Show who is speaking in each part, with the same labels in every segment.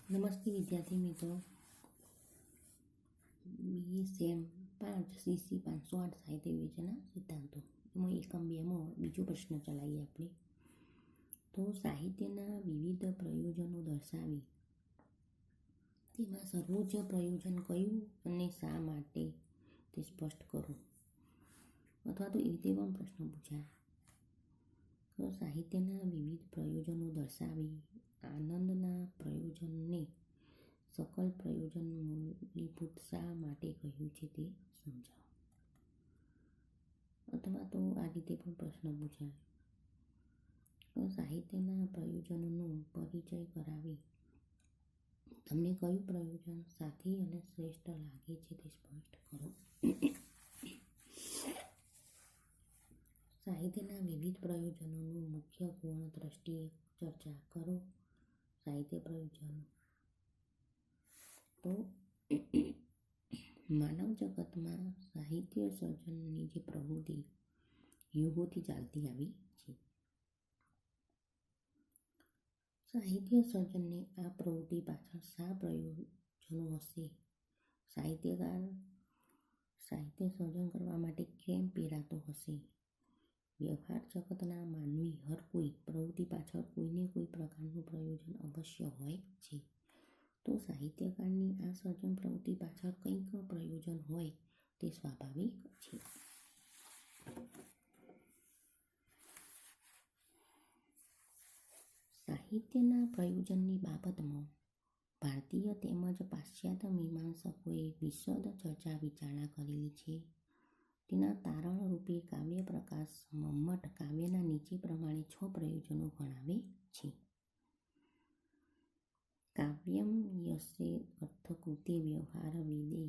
Speaker 1: નમસ્તે વિદ્યાર્થી મિત્રો, બીજી સેમ 5 CC 508 સાહિત્ય વિવેચના સિદ્ધાંતો એમાં એકમ 2માં બીજો પ્રશ્ન ચલાવીએ આપણે. તો સાહિત્યના વિવિધ પ્રયોજનો દર્શાવી તેમાં સર્વોચ્ચ પ્રયોજન કયું અને શા માટે તે સ્પષ્ટ કરો. અથવા તો એ રીતે પણ પ્રશ્ન પૂછાય. તો સાહિત્યના વિવિધ પ્રયોજનો દર્શાવી આનંદના પ્રયોજનને સકલ પ્રયોજન મૂલીભૂત શા માટે કહ્યું છે તે સમજાવો. અથવા તો આ રીતે પણ પ્રશ્ન પૂછાય. તો સાહિત્યના પ્રયોજનનો પરિચય કરાવી તમને કયું પ્રયોજન સાથી અને શ્રેષ્ઠ લાગે છે તે સ્પષ્ટ કરો. સાહિત્યના વિવિધ પ્રયોજનોનું મુખ્ય ગુણ દ્રષ્ટિએ ચર્ચા કરો. સાહિત્ય પ્રયોજનો તો માનવ જગતમાં સાહિત્ય સર્જનની જે પ્રવૃત્તિ યુગોથી ચાલતી આવી છે. સાહિત્ય સર્જનની આ પ્રવૃત્તિ પાછળ શા પ્રયોજનો હશે? સાહિત્યકાર સાહિત્ય સર્જન કરવા માટે કેમ પ્રેરાતો હશે? વ્યવહાર જગતના માનવી હર કોઈ પ્રવૃત્તિ પાછળ કોઈને કોઈ પ્રકારનું પ્રયોજન અવશ્ય હોય છે. તો સાહિત્યકારની આ સર્જન પ્રવૃત્તિ પાછળ કંઈક પ્રયોજન હોય તે સ્વાભાવિક છે. સાહિત્યના પ્રયોજનની બાબતમાં ભારતીય તેમજ પાશ્ચાત્ય મીમાંસકોએ વિશદ ચર્ચા વિચારણા કરેલી છે. તેના તારણ રૂપે કાવ્ય પ્રકાશ મમ્મટ કાવ્યના નીચે પ્રમાણે 6 પ્રયોજનો ગણાવે છે. કાવ્યમ યસ્ય અર્થકૃતે વ્યવહાર વિદે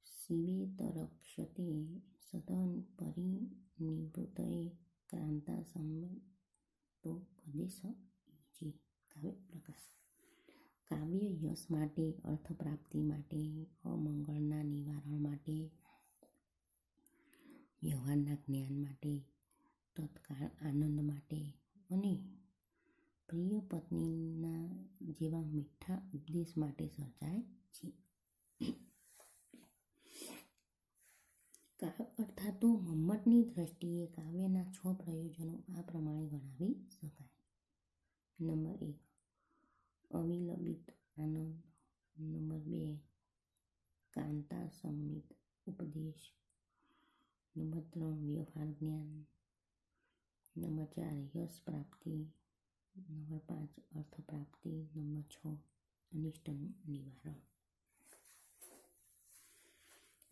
Speaker 1: શિવેતરક્ષતે સદન પરિનિવૃત્તયે ક્રાંતા સંતો કદેશ યુજે. કાવ્ય પ્રકાશ કાવ્ય યશ માટે, અર્થ પ્રાપ્તિ માટે, અમંગળના નિવારણ માટે, વ્યવહારના જ્ઞાન માટે, તત્કાળ આનંદ માટે અને પ્રિય પત્નીના જેવા મીઠા ઉપદેશ માટે સર્જાય છે. અર્થાતો મમ્મટની દ્રષ્ટિએ કાવ્યના 6 પ્રયોજનો આ પ્રમાણે ગણાવી શકાય. નંબર 1 અવિલંબિત આનંદ. નંબર 2 કાંતા સંમિત ઉપદેશ. નંબર 3 વ્યવહાર જ્ઞાન. નંબર 4 યશ પ્રાપ્તિ. નંબર 5 અર્થ પ્રાપ્તિ. નંબર 6 અનિષ્ટનું નિવારણ.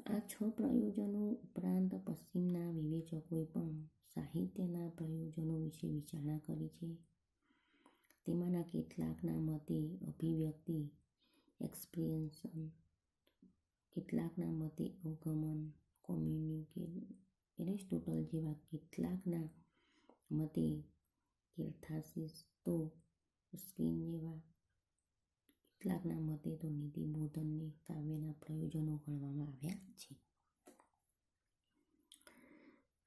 Speaker 1: આ 6 પ્રયોજનો ઉપરાંત પશ્ચિમના વિવેચકોએ પણ સાહિત્યના પ્રયોજનો વિશે વિચારણા કરી છે. તેમાંના કેટલાકના મતે અભિવ્યક્તિ એક્સપ્રેશન, કેટલાકના મતે અવગમન કોમ્યુનિકેશન, એરિસ્ટોટલ જેવા કેટલાકના મતે કેથાર્સિસ, તો સ્કિન જેવા કેટલાકના મતે તો નીતિબોધનને કાવ્યના પ્રયોજનો ગણવામાં આવ્યા છે.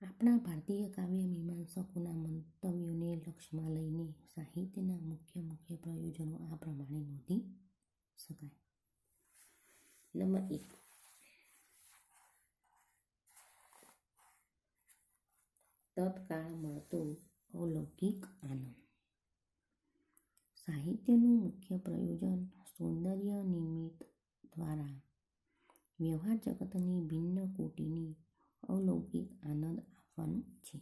Speaker 1: આપણા ભારતીય કાવ્ય મીમાંસકોના મંતવ્યોને લક્ષમાં લઈને સાહિત્યના મુખ્ય પ્રયોજનો આ પ્રમાણે નોંધી શકાય. નંબર 1 તત્કાળ મળતો અલૌકિક આનંદ. સાહિત્યનું મુખ્ય પ્રયોજન સૌંદર્ય નિમિત્ત દ્વારા વ્યવહાર જગતની ભિન્ન કોટીની અલૌકિક આનંદ આપવાનું છે.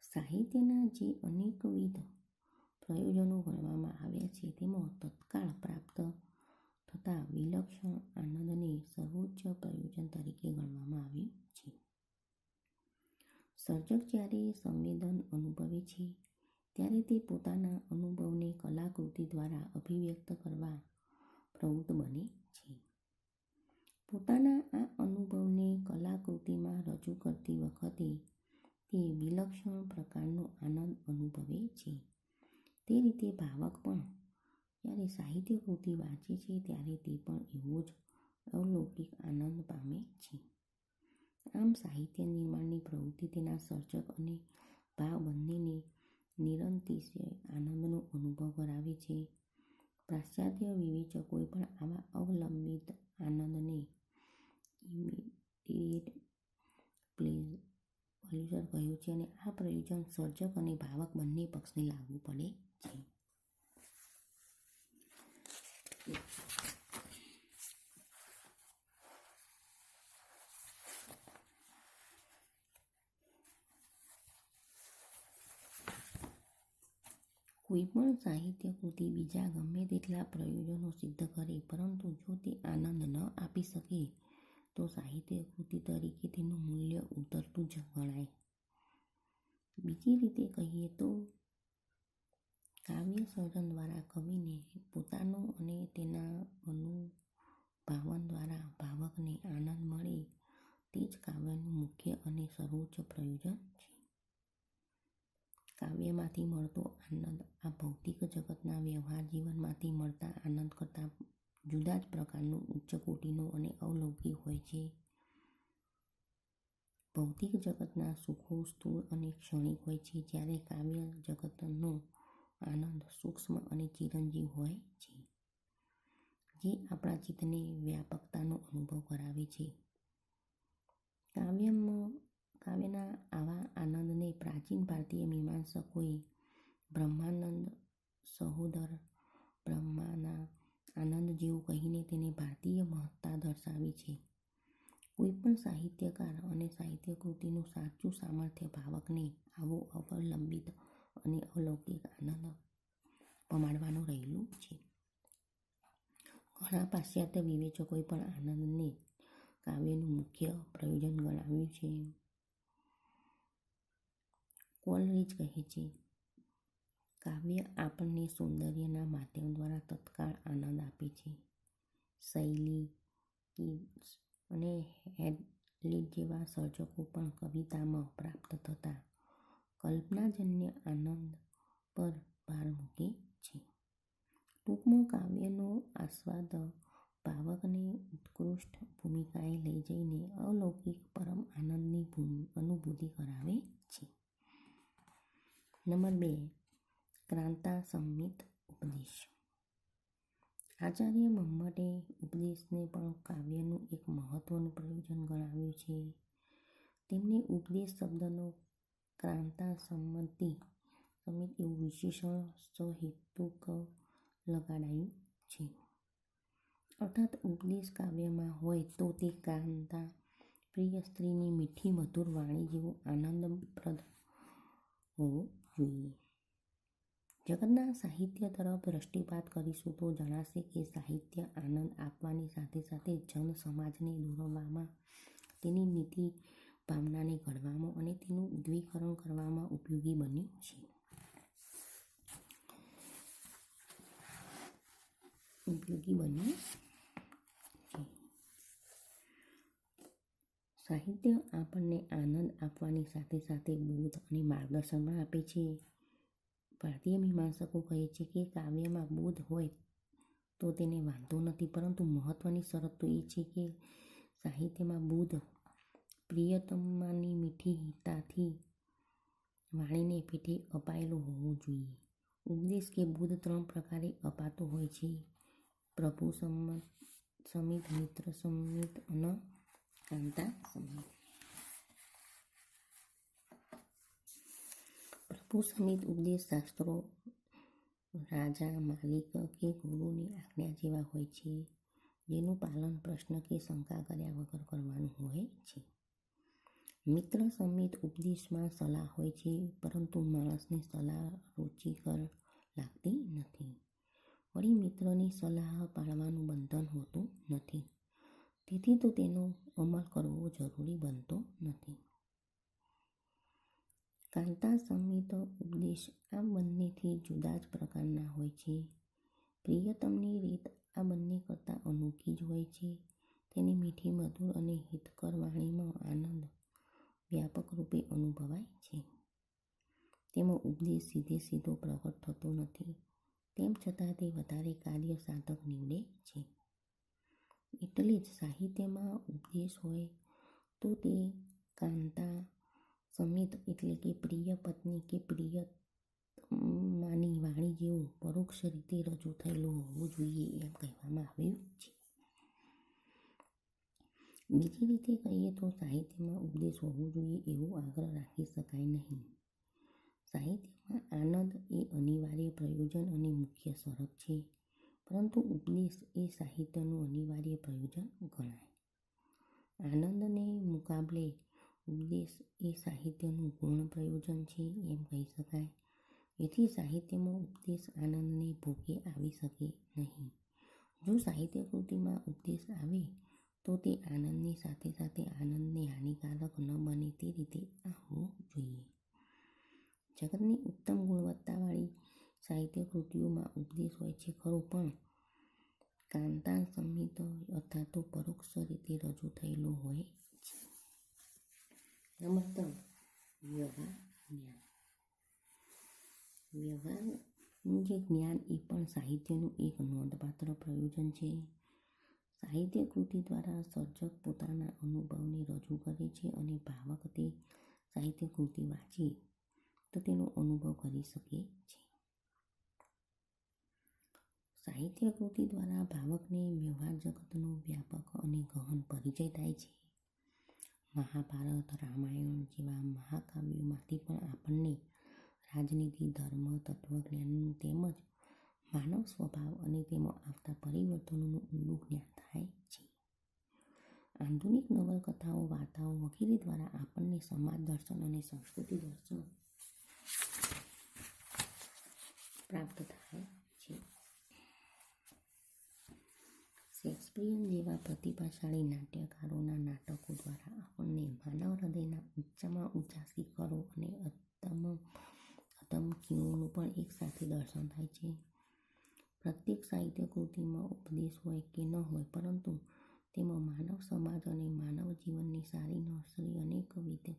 Speaker 1: સાહિત્યના જે અનેકવિધ પ્રયોજનો ગણવામાં આવ્યા છે તેમાં તત્કાળ પ્રાપ્ત થતા વિલક્ષણ આનંદને સર્વોચ્ચ પ્રયોજન તરીકે ગણવામાં આવ્યું છે. સર્જક જ્યારે સંવેદન અનુભવે છે ત્યારે તે પોતાના અનુભવને કલાકૃતિ દ્વારા અભિવ્યક્ત કરવા પ્રવૃત્ત બને છે. પોતાના આ અનુભવને કલાકૃતિમાં રજૂ કરતી વખતે તે વિલક્ષણ પ્રકારનો આનંદ અનુભવે છે. તે રીતે ભાવક પણ જ્યારે સાહિત્ય કૃતિ વાંચે છે ત્યારે તે પણ એવો જ અલૌકિક આનંદ પામે છે. આમ સાહિત્ય નિર્માણની પ્રવૃત્તિ તેના સર્જક અને ભાવ બંનેને નિરંતિશય આનંદનો અનુભવ કરાવે છે. પાશ્ચાત્ય વિવેચકોએ પણ આવા અવલંબિત આનંદને ઇમિડિયેટ પ્લેઝર કહ્યું છે અને આ પ્રયોજન સર્જક અને ભાવક બંને પક્ષને લાગુ પડે છે. કોઈ પણ સાહિત્ય કૃતિ બીજા ગમે તેટલા પ્રયોજનો સિદ્ધ કરે, પરંતુ જો તે આનંદ ન આપી શકે તો સાહિત્ય કૃતિ તરીકે તેનું મૂલ્ય ઉતરતું જ ગણાય. બીજી રીતે કહીએ તો કાવ્ય સર્જન દ્વારા કવિને પોતાનો અને તેના અનુભાવન દ્વારા ભાવકને આનંદ મળે તે જ કાવ્યનું મુખ્ય અને સર્વોચ્ચ પ્રયોજન છે. કાવ્યમાંથી મળતો આનંદ આ ભૌતિક જગતના વ્યવહાર જીવનમાંથી મળતા આનંદ કરતાં જુદા જ પ્રકારનો ઉચ્ચ કોટીનો અને અલૌકિક હોય છે. ભૌતિક જગતના સુખો સ્થૂળ અને ક્ષણિક હોય છે, જ્યારે કાવ્ય જગતનો આનંદ સૂક્ષ્મ અને ચિરંજીવ હોય છે, જે આપણા ચિત્તને વ્યાપકતાનો અનુભવ કરાવે છે. કાવ્યના આવા આનંદને પ્રાચીન ભારતીય મીમાંસકોએ બ્રહ્માનંદ સહોદર બ્રહ્માના આનંદ જેવું કહીને તેને ભારતીય મહત્તા દર્શાવી છે. કોઈપણ સાહિત્યકાર અને સાહિત્ય કૃતિનું સાચું સામર્થ્ય ભાવકને આવો અવલંબિત અને અલૌકિક આનંદ પમાડવાનું રહેલું છે. ઘણા પાશ્ચાત્ય વિવેચકોએ પણ આનંદને કાવ્યનું મુખ્ય પ્રયોજન ગણાવ્યું છે. કોલરીજ કહે છે, કાવ્ય આપણને સૌંદર્યના માધ્યમ દ્વારા તત્કાળ આનંદ આપે છે. શૈલી, કીટ્સ અને હેડલી જેવા સર્જકો પણ કવિતામાં પ્રાપ્ત થતા કલ્પનાજન્ય આનંદ પર ભાર મૂકે છે. ટૂંકમાં કાવ્યનો આસ્વાદ ભાવકને ઉત્કૃષ્ટ ભૂમિકાએ લઈ જઈને અલૌકિક પરમ આનંદની અનુભૂતિ કરાવે છે. નંબર 2. ક્રાંતા સંમિત ઉપદેશ. આચાર્ય મમ્મટે ઉપદેશને પણ કાવ્યનું એક મહત્વનું પ્રયોજન ગણાવ્યું છે. તેમણે ઉપદેશ શબ્દનો ક્રાંતા સંમિત એવું વિશેષણ સહેતુક લગાડાયું છે. અર્થાત ઉપદેશ કાવ્યમાં હોય તો તે ક્રાંતા પ્રિય સ્ત્રીની મીઠી મધુર વાણી જેવો આનંદપ્રદ હોવો જોઈએ. જગતના સાહિત્ય તરફ દ્રષ્ટિપાત કરીશું તો જણાશે કે સાહિત્ય આનંદ આપવાની સાથે સાથે જન સમાજને દોરવામાં, તેની નીતિ ભાવનાને ઘડવામાં અને તેનું ઉદ્દીકરણ કરવામાં ઉપયોગી બન્યું છે. સાહિત્ય આપણને આનંદ આપવાની સાથે સાથે બોધ અને માર્ગદર્શન પણ આપે છે. ભારતીય મીમાંસકો કહે છે કે કાવ્યમાં બોધ હોય તો તેને વાંધો નથી, પરંતુ મહત્વની શરત તો એ છે કે સાહિત્યમાં બોધ પ્રિયતમાની મીઠી હિતાથી વાણીને પેઠે અપાયેલો હોવો જોઈએ. ઉપદેશ કે બોધ 3 પ્રકારે અપાતો હોય છે: પ્રભુ સમિત, મિત્ર સમિત અને કાંતા સમિત. પ્રભુ સમિત ઉપદેશ શાસ્ત્રો, રાજા, માલિક કે ગુરુની આજ્ઞા જેવા હોય છે, જેનું પાલન પ્રશ્ન કે શંકા કર્યા વગર કરવાનું હોય છે. મિત્ર સમિત ઉપદેશમાં સલાહ હોય છે, પરંતુ માણસને સલાહ રુચિકર લાગતી નથી. વળી મિત્રની સલાહ પાળવાનું બંધન હોતું નથી, તેથી તો તેનો અમલ કરવો જરૂરી બનતો નથી. કાંતા સંમિત ઉપદેશ આ બંનેથી જુદા જ પ્રકારના હોય છે. પ્રિયતમની રીત આ બંને કરતાં અનોખી જ હોય છે. તેની મીઠી મધુર અને હિતકર વાણીમાં આનંદ વ્યાપક રૂપે અનુભવાય છે. તેમાં ઉપદેશ સીધો પ્રગટ થતો નથી, તેમ છતાં તે વધારે કાર્ય સાધક નીવડે છે. એટલે જ સાહિત્યમાં ઉપદેશ હોય તો તે કાંતા સંમિત એટલે કે પ્રિય પત્ની કે પ્રિય માની વાણી જેવું પરોક્ષ રીતે રજૂ થયેલું હોવું જોઈએ એમ કહેવામાં આવ્યું છે. બીજી રીતે કહીએ તો સાહિત્યમાં ઉપદેશ હોવો જોઈએ એવો આગ્રહ રાખી શકાય નહીં. સાહિત્યમાં આનંદ એ અનિવાર્ય પ્રયોજન અને મુખ્ય શરત છે, પરંતુ ઉપદેશ એ સાહિત્યનું અનિવાર્ય પ્રયોજન ગણાય. આનંદને મુકાબલે ઉપદેશ એ સાહિત્યનું પૂર્ણ પ્રયોજન છે એમ કહી શકાય. એથી સાહિત્યમાં ઉપદેશ આનંદને ભોગે આવી શકે નહીં. જો સાહિત્ય કૃતિમાં ઉપદેશ આવે તો તે આનંદની સાથે સાથે આનંદને હાનિકારક ન બને તે રીતે આવવો જોઈએ. જગતની ઉત્તમ ગુણવત્તાવાળી સાહિત્ય કૃતિઓમાં ઉપદેશ હોય છે ખરો, પણ કાંતા સંહિત અથવા તો પરોક્ષ રીતે રજૂ થયેલો હોય છે. નંબર 3, વ્યવહાર જ્ઞાન. વ્યવહારનું જે જ્ઞાન એ પણ સાહિત્યનું એક નોંધપાત્ર પ્રયોજન છે. સાહિત્ય કૃતિ દ્વારા સર્જક પોતાના અનુભવને રજૂ કરે છે અને ભાવક તે સાહિત્ય કૃતિ વાંચે તો તેનો અનુભવ કરી શકે છે. સાહિત્ય કૃતિ દ્વારા ભાવકને વ્યવહાર જગતનો વ્યાપક અને ગહન પરિચય થાય છે. મહાભારત, રામાયણ જેવા મહાકાવ્યોમાંથી પણ આપણને રાજનીતિ, ધર્મ, તત્વજ્ઞાનનું તેમજ માનવ સ્વભાવ અને તેમાં આવતા પરિવર્તનોનું ઊંડું જ્ઞાન થાય છે. આધુનિક નવલકથાઓ, વાર્તાઓ વગેરે દ્વારા આપણને સમાજ દર્શન અને સંસ્કૃતિ દર્શન પ્રાપ્ત થાય છે. શેક્સપિયર જેવા પ્રતિભાશાળી નાટ્યકારોના નાટકો દ્વારા આપણને માનવ હૃદયના ઊંચામાં ઊંચા શિખરો અને અધમ ખીણોનું પણ એક સાથે દર્શન થાય છે. પ્રત્યેક સાહિત્ય કૃતિમાં ઉપદેશ હોય કે ન હોય, પરંતુ તેમાં માનવ સમાજ અને માનવ જીવનની સારી નસરી અનેકવિધ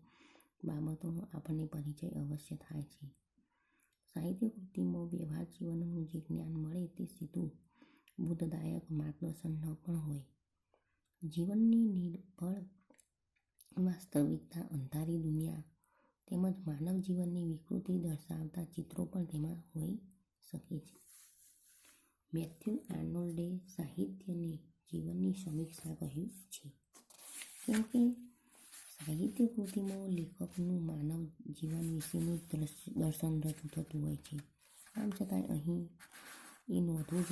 Speaker 1: બાબતોનો આપણને પરિચય અવશ્ય થાય છે. સાહિત્ય કૃતિમાં વ્યવહાર જીવનનું જે જ્ઞાન મળે તે સીધું બોધદાયક માર્ગદર્શન ન પણ હોય. જીવનની નિર્ભળ વાસ્તવિકતા, અંધારી દુનિયા તેમજ માનવ જીવનની વિકૃતિ દર્શાવતા ચિત્રો પણ તેમાં હોઈ શકે છે. મેથ્યુ આર્નોલ્ડે સાહિત્યને જીવનની સમીક્ષા કહ્યું છે, કેમ કે સાહિત્ય કૃતિમાં લેખકનું માનવ જીવન વિશેનું દર્શન રજૂ થતું હોય છે. આમ છતાં અહીં નોંધવું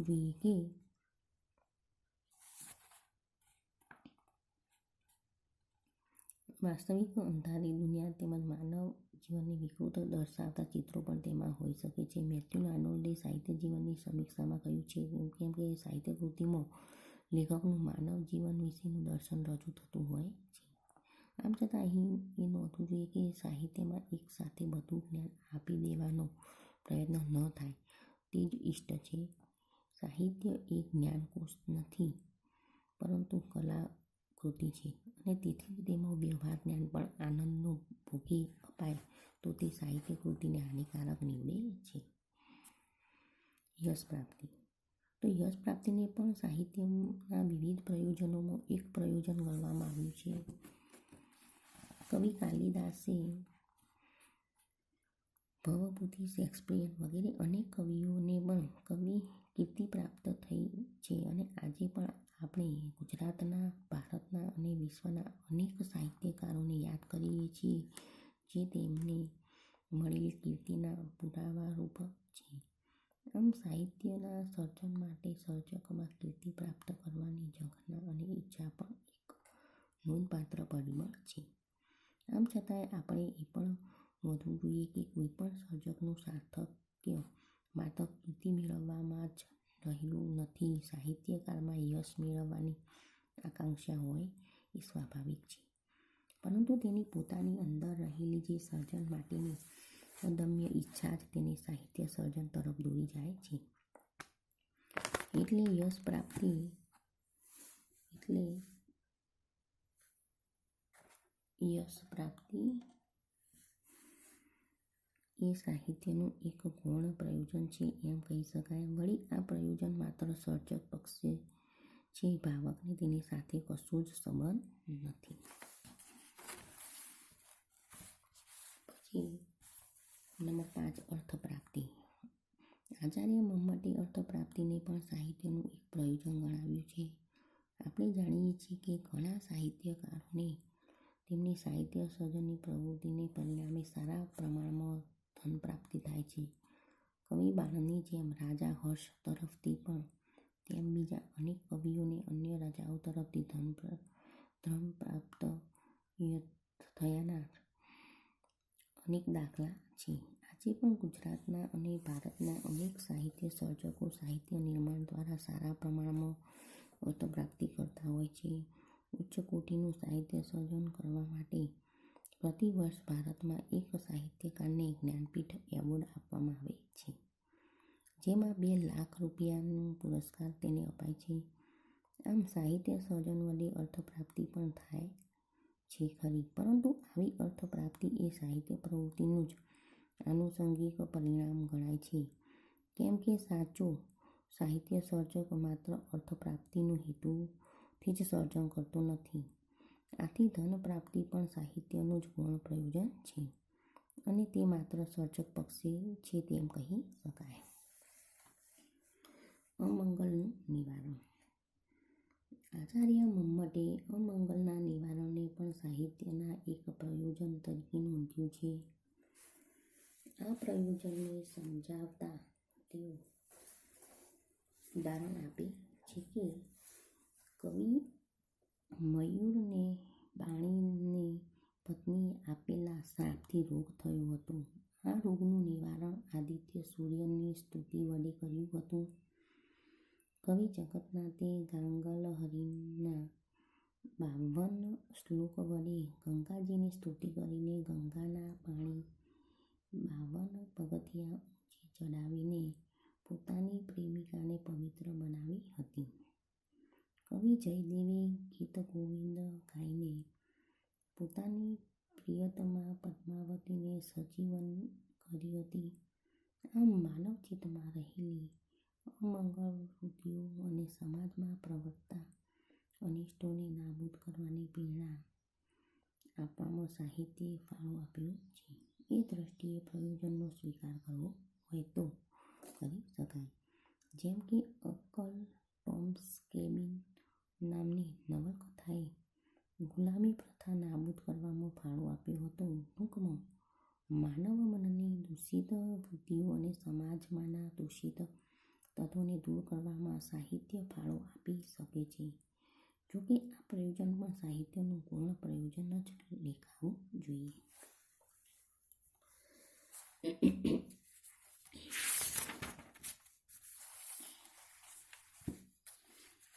Speaker 1: જોઈએ કે વાસ્તવિક અંધારી દુનિયા તેમજ માનવ જીવનની વિકૃતિ દર્શાવતા ચિત્રો પણ તેમાં હોઈ શકે છે. મેથ્યુ આર્નોલ્ડે સાહિત્ય જીવનની સમીક્ષામાં કહ્યું છે, કેમ કે સાહિત્ય કૃતિમાં લેખકનું માનવ જીવન વિશેનું દર્શન રજૂ થતું હોય છે. આમ છતાં અહીં નોંધવું જોઈએ કે સાહિત્યમાં એક સાથે બધું જ્ઞાન આપી દેવાનો પ્રયત્ન ન થાય તે જ ઇષ્ટ છે. સાહિત્ય એ જ્ઞાનકોશ નથી, પરંતુ કલાકૃતિ છે, અને તેથી જ તેમાં વ્યવહાર જ્ઞાન પણ આનંદનો ભોગે અપાય તો તે સાહિત્ય કૃતિને હાનિકારક નીવડે છે. યશ પ્રાપ્તિ. તો યશ પ્રાપ્તિને પણ સાહિત્યના વિવિધ પ્રયોજનોમાં એક પ્રયોજન ગણવામાં આવ્યું છે. કવિ કાલિદાસે, ભવભૂતિ, શેક્સપિયર વગેરે અનેક કવિઓને પણ કવિ કીર્તિ પ્રાપ્ત થઈ છે, અને આજે પણ આપણે ગુજરાતના, ભારતના અને વિશ્વના અનેક સાહિત્યકારોને યાદ કરીએ છીએ જે તેમને મળેલી કીર્તિના પુરાવારૂપ છે. આમ સાહિત્યના સર્જન માટે સર્જકમાં કીર્તિ પ્રાપ્ત કરવાની ઝંખના અને ઈચ્છા પણ એક નોંધપાત્ર પરિબળ છે. આમ છતાંય આપણે એ પણ નોંધવું જોઈએ કે કોઈ પણ સર્જકનું સાર્થક્ય માત્ર કીર્તિ મેળવવામાં જ રહેલું નથી. સાહિત્યકારમાં યશ મેળવવાની આકાંક્ષા હોય એ સ્વાભાવિક છે, પરંતુ તેની પોતાની અંદર રહેલી જે સર્જન માટેની અદમ્ય ઈચ્છા જ તેને સાહિત્ય સર્જન તરફ દોરી જાય છે. એટલે યશ પ્રાપ્તિ એ સાહિત્યનું એક ગૌણ પ્રયોજન છે એમ કહી શકાય. વળી આ પ્રયોજન માત્ર સર્જક પક્ષે છે, ભાવકને તેની સાથે કશો જ સંબંધ નથી. નંબર 5 અર્થપ્રાપ્તિ. આચાર્ય મમ્મટે અર્થપ્રાપ્તિને પણ સાહિત્યનું એક પ્રયોજન ગણાવ્યું છે. આપણે જાણીએ છીએ કે ઘણા સાહિત્યકારોને તેમની સાહિત્ય સર્જનની પ્રવૃત્તિને પરિણામે સારા પ્રમાણમાં ધન પ્રાપ્તિ થાય છે. કવિ બાણની જેમ રાજા હર્ષ તરફથી પણ તેમ બીજા અનેક કવિઓને અન્ય રાજાઓ તરફથી ધન પ્રાપ્ત થયાના અનેક દાખલા છે. આજે પણ ગુજરાતના અને ભારતના અનેક સાહિત્ય સર્જકો સાહિત્ય નિર્માણ દ્વારા સારા પ્રમાણમાં અર્થપ્રાપ્તિ કરતા હોય છે. ઉચ્ચ કોટીનું સાહિત્ય સર્જન કરવા માટે પ્રતિવર્ષ ભારતમાં એક સાહિત્યકારને જ્ઞાનપીઠ એવોર્ડ આપવામાં આવે છે, જેમાં 2 લાખ રૂપિયાનો પુરસ્કાર તેને અપાય છે. આમ સાહિત્ય સર્જન વડે અર્થપ્રાપ્તિ પણ થાય છે ખરી, પરંતુ આવી અર્થપ્રાપ્તિ એ સાહિત્ય પ્રવૃત્તિનું જ આનુષંગિક પરિણામ ગણાય છે, કેમ કે સાચો સાહિત્ય સર્જક માત્ર અર્થપ્રાપ્તિનું હેતુથી જ સર્જન કરતો નથી. આથી ધન પ્રાપ્તિ પણ સાહિત્યનું જ ગૌણ પ્રયોજન છે અને તે માત્ર સર્જક પક્ષે છે તેમ કહી શકાય. અમંગલનું નિવારણ. આચાર્ય મમ્મટે અમંગલના નિવારણને પણ સાહિત્યના એક પ્રયોજન તરીકે નોંધ્યું છે. આ પ્રયોજનને સમજાવતા તેઓ ઉદાહરણ આપે છે કે કવિ મયુરને બાણીની પત્નીએ આપેલા શ્રાપથી રોગ થયો હતો. આ રોગનું નિવારણ આદિત્ય સૂર્યની સ્તુતિ વડે કર્યું હતું. કવિ જગન્નાથે ગાંગલહરિના 52 શ્લોક વડે ગંગાજીની સ્તુતિ કરીને ગંગાના પાણી 52 પગથિયાં ઊંચે ચડાવીને પોતાની પ્રેમિકાને પવિત્ર બનાવી હતી. કવિ જયદેવે ગીતગોવિંદ ગાઈને પોતાની પ્રિયતમા પદ્માવતીને સજીવન કરી હતી. આમ માનવ ચિત્તમાં રહેલી અમંગળ વૃત્તિઓ અને સમાજમાં પ્રવર્તતા અનિષ્ટોને નાબૂદ કરવાની પ્રેરણા આપવામાં સાહિત્યે ફાળો આપ્યો છે. એ દ્રષ્ટિએ પ્રયોજનનો સ્વીકાર કરવો હોય તો કરી શકાય. જેમ કે અંકલ ટોમ્સ કેબિન નામની નવલકથાએ ગુલામી પ્રથા નાબૂદ કરવામાં ફાળો આપ્યો હતો. ટૂંકમાં માનવ મનની દૂષિત વૃત્તિઓ અને સમાજમાંના દૂષિત તત્વોને દૂર કરવામાં સાહિત્ય ફાળો આપી શકે છે. જોકે આ પ્રયોજન પણ સાહિત્યનું ગૌણ પ્રયોજન જ લેખાવું જોઈએ.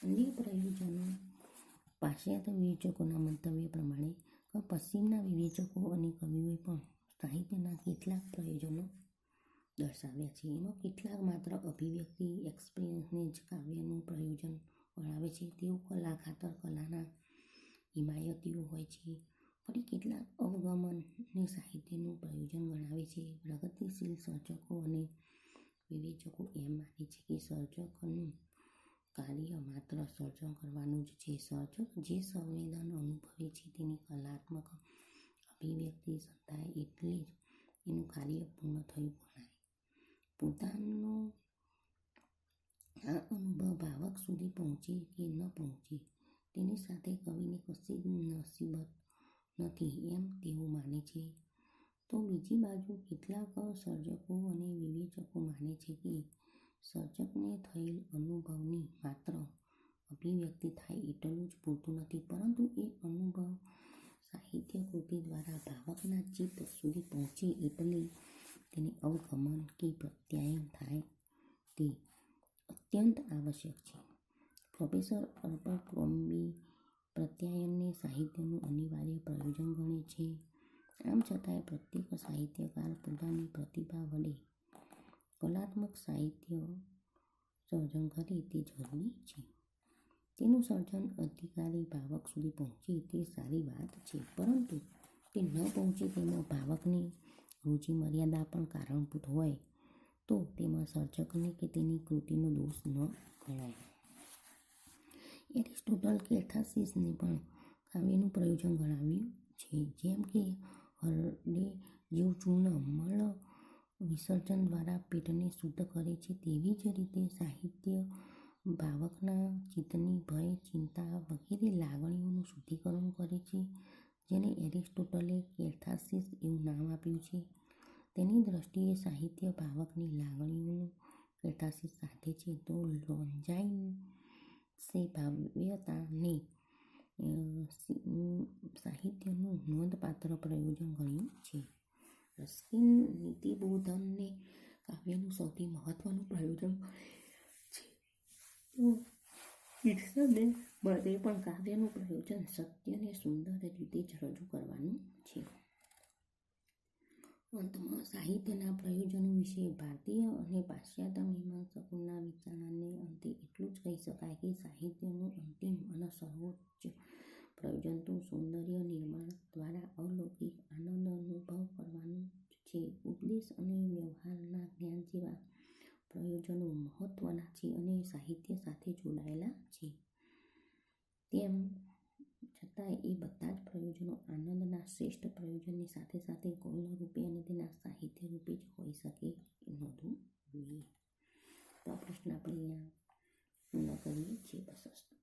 Speaker 1: અન્ય પ્રયોજનો. પાશ્ચાત્ય વિવેચકોના મંતવ્ય પ્રમાણે પશ્ચિમના વિવેચકો અને કવિઓએ પણ સાહિત્યના કેટલાક પ્રયોજનો દર્શાવ્યા છે. એમાં કેટલાક માત્ર અભિવ્યક્તિ એક્સપ્રેશનને જ કાવ્યનું પ્રયોજન ગણાવે છે. તેઓ કલા ખાતર કલાના હિમાયતીઓ હોય છે. ફરી કેટલાક અવગમનને સાહિત્યનું પ્રયોજન ગણાવે છે. પ્રગતિશીલ સર્જકો અને વિવેચકો એમ માને છે કે સર્જકનું કાર્ય માત્ર સર્જન કરવાનું જ છે. સર્જક જે સંવેદન અનુભવે છે તેની કલાત્મક અભિવ્યક્તિ સંતાય એટલે જ એનું કાર્ય પૂર્ણ થયું ગણાય. પોતાનો આ અનુભવ ભાવક સુધી પહોંચે કે ન પહોંચે તેની સાથે કવિને કશી જ નસીબત નથી એમ તેઓ માને છે. તો બીજી બાજુ કેટલાક સર્જકો અને વિવેચકો માને છે કે સર્જકને થયેલ અનુભવની માત્ર અભિવ્યક્તિ થાય એટલું જ પૂરતું નથી, પરંતુ એ અનુભવ સાહિત્ય કૃતિ દ્વારા ભાવકના ચિત્ત સુધી પહોંચે એટલે તેને અવગમન કે પ્રત્યાયન થાય તે અત્યંત આવશ્યક છે. પ્રોફેસર અબરક્રોમ્બી પ્રત્યાયનને સાહિત્યનું અનિવાર્ય પ્રયોજન ગણે છે. આમ છતાંય પ્રત્યેક સાહિત્યકાર પોતાની પ્રતિભા વડે કલાત્મક સાહિત્ય સર્જન કરે તે જરૂરી છે. તેનું સર્જન અધિકારી ભાવક સુધી પહોંચે તે સારી વાત છે, પરંતુ તે ન પહોંચે તેમાં ભાવકની રુચિ મર્યાદા પણ કારણભૂત હોય તો તેમાં સર્જકને કે તેની કૃતિનો દોષ ન ગણાય. એરિસ્ટોટલ કેથાર્સિસને પણ કાવ્યનું પ્રયોજન ગણાવ્યું છે. જેમ કે હરડે જેવું ચૂર્ણ મળ વિસર્જન દ્વારા પેટને શુદ્ધ કરે છે, તેવી જ રીતે સાહિત્ય ભાવકના ચિત્તની ભય, ચિંતા વગેરે લાગણીઓનું શુદ્ધિકરણ કરે છે, જેને એરિસ્ટોટલે કેથાર્સિસ એવું નામ આપ્યું છે. તેની દ્રષ્ટિએ સાહિત્ય ભાવકની લાગણીઓનું કેથાર્સિસ સાધે છે, તો લોન્જાઇન્સે ભાવ્યતાને સાહિત્યનું નોંધપાત્ર પ્રયોજન ગણ્યું છે. રસ્કિન નીતિબોધનને કાવ્યનું સૌથી મહત્વનું પ્રયોજન છે. તો કીર્સને માટે પણ કાવ્યનું પ્રયોજન સત્યને સુંદર રીતે જ રજૂ કરવાનું છે. અંતમાં સાહિત્યના પ્રયોજનો વિશે ભારતીય અને પાશ્ચાત્ય મીમાંસકોના વિચારણાને અંતે એટલું જ કહી શકાય કે સાહિત્યનું અંતિમ અને સર્વોચ્ચ પ્રયોજન તો સૌંદર્ય નિર્માણ દ્વારા અલૌકિક આનંદ અનુભવ કરવાનું જ છે. ઉપદેશ અને વ્યવહારના જ્ઞાન જેવા પ્રયોજનો મહત્વના છે અને સાહિત્ય સાથે જોડાયેલા છે. તેમ છતાં એ બધા જ પ્રયોજનો આનંદના શ્રેષ્ઠ પ્રયોજનની સાથે સાથે ગૌણ રૂપે અને તેના સાહિત્ય રૂપે જ હોઈ શકે નોંધવું જોઈએ. તો આ પ્રશ્ન આપણે અહીંયા પૂર્ણ કરીએ છીએ. બસ.